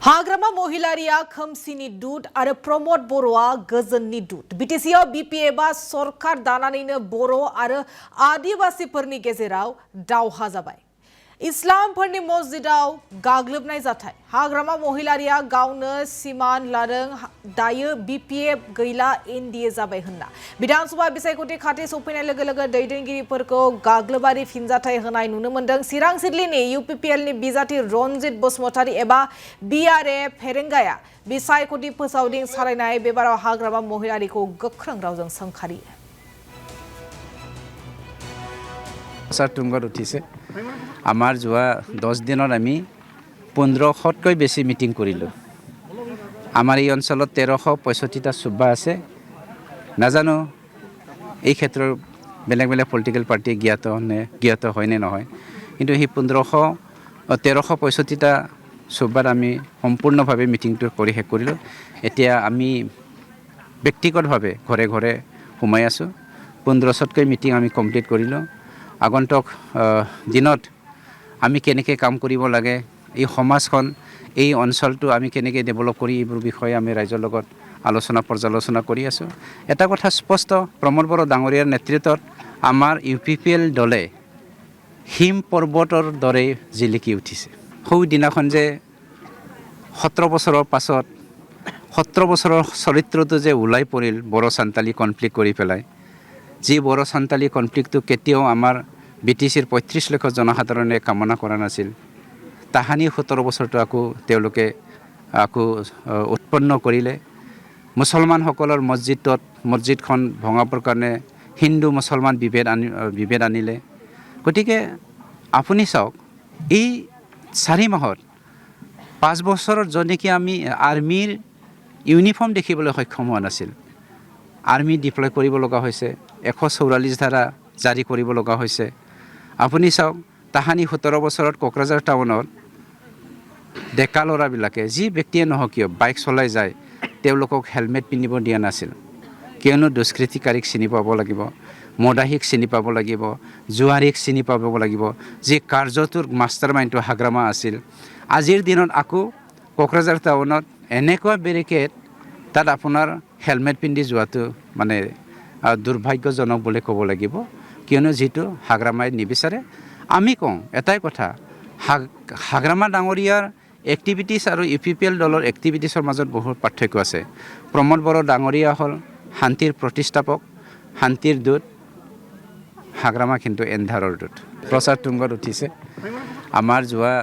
हाग्रामा महिलारिया खोमसिनि दूत आरो प्रमोद बर'आ गोजोननि दूत बिटिसिआव बिपिएफआ सरकार दानानैनो बर' आरो आदिवासीफोरनि गेजेराव दावहा जाबाय। इस्लामफोरनि मस्जिदाव गाग्लोबनाय जाथाय हाग्रामा महिलारिया गावनो सिमान लादों दायो बिपिएफ गैला एनडीए जाबाय होनना विधानसभा बिसायख'थि खाथि सफैनाय लोगो लोगो दैदेनगिरिफोरखौ गाग्लोबारि फिनजाथाय होनाय नुनो मोनदों। चिरां जिल्लानि यूपीपीएलनि बिजाथि रनजित बसुमतारी एबा बीआरएफ फेरेंगाया बिसायख'थि फोसावदिं सालायनाय बेबाराव हाग्रामा महिलारिखौ गोख्रों रावजों सोंखारियो। तुंगत उठिছে आमार जुआ 10 दिनत आमी 1500तকৈ बेছি मिटिंग करिलो। आमार এই অঞ্চলত 1365টা সুব্বা আছে। নাজানো এই ক্ষেত্ৰৰ বেলেগ বেলেগ পলিটিক্যাল পাৰ্টি জ্ঞাত হয় নে নহয়, কিন্তু এই 1365টা সুব্বাত আমি সম্পূৰ্ণভাৱে মিটিংটো কৰি শেষ কৰিলো। এতিয়া আমি ব্যক্তিগতভাৱে ঘৰে ঘৰে সোমাই আছো। 1500তকৈ মিটিং আমি কমপ্লিট কৰিলো। আগন্তুক দিনত আমি কেনেকৈ কাম কৰিব লাগে, এই সমাজখন এই অঞ্চলটো আমি কেনেকৈ ডেভেলপ কৰি এইবোৰ বিষয়ে আমি ৰাইজৰ লগত পৰ্যালোচনা কৰি আছো। এটা কথা স্পষ্ট, প্ৰমোদ বড়ো ডাঙৰীয়াৰ নেতৃত্বত আমাৰ ইউপিপিএল দলে হিম পৰ্বতৰ দৰে জিলিকি উঠিছে। সৌ দিনাখন যে 17 বছৰৰ পাছত 17 বছৰৰ চৰিত্ৰটো যে ওলাই পৰিল বড়ো সান্তালী কনফ্লিক্ট কৰি পেলাই, যি বড়ো সান্তালী কনফ্লিক্টটো কেতিয়াও আমাৰ বিটিচিৰ 35 লাখ জনসাধাৰণে কামনা কৰা নাছিল, তাহানি 17 বছৰটো তেওঁলোকে উৎপন্ন কৰিলে। মুছলমানসকলৰ মছজিদখন ভঙাবৰ কাৰণে হিন্দু মুছলমান বিভেদ আনিলে। গতিকে আপুনি চাওক, এই 4 মাহত 5 বছৰত যদিকে আমি আৰ্মিৰ ইউনিফৰ্ম দেখিবলৈ সক্ষম হোৱা নাছিল, আৰ্মি ডিপ্লয় কৰিব লগা হৈছে, 144 ধাৰা জাৰি কৰিব লগা হৈছে। আপুনি চাওক, তাহানি 17 বছৰত কোকৰাঝাৰ টাউনত ডেকা ল'ৰাবিলাকে যি ব্যক্তিয়ে নহওক কিয় বাইক চলাই যায়, তেওঁলোকক হেলমেট পিন্ধিব দিয়া নাছিল। কিয়নো দুষ্কৃতিকাৰীক চিনি পাব লাগিব, মদাহীক চিনি পাব লাগিব, জুৱাৰীক চিনি পাব লাগিব, যি কাৰ্যটোৰ মাষ্টাৰ মাইণ্ডটো হাগ্ৰামা আছিল। আজিৰ দিনত কোকৰাঝাৰ টাউনত এনেকুৱা বেৰিকেড, তাত আপোনাৰ হেলমেট পিন্ধি যোৱাটো মানে দুৰ্ভাগ্যজনক বুলি ক'ব লাগিব, কিয়নো যিটো হাগ্ৰামাই নিবিচাৰে। আমি কওঁ এটাই কথা, হাগ্ৰামা ডাঙৰীয়াৰ এক্টিভিটিছ আৰু ইউপিপিএল দলৰ এক্টিভিটিছৰ মাজত বহুত পাৰ্থক্য আছে। প্ৰমোদ বড়ো ডাঙৰীয়া হ'ল শান্তিৰ প্ৰতিষ্ঠাপক, শান্তিৰ দূত। হাগ্ৰামা কিন্তু এন্ধাৰৰ দূত। প্ৰচাৰ তুংগত উঠিছে। আমাৰ যোৱা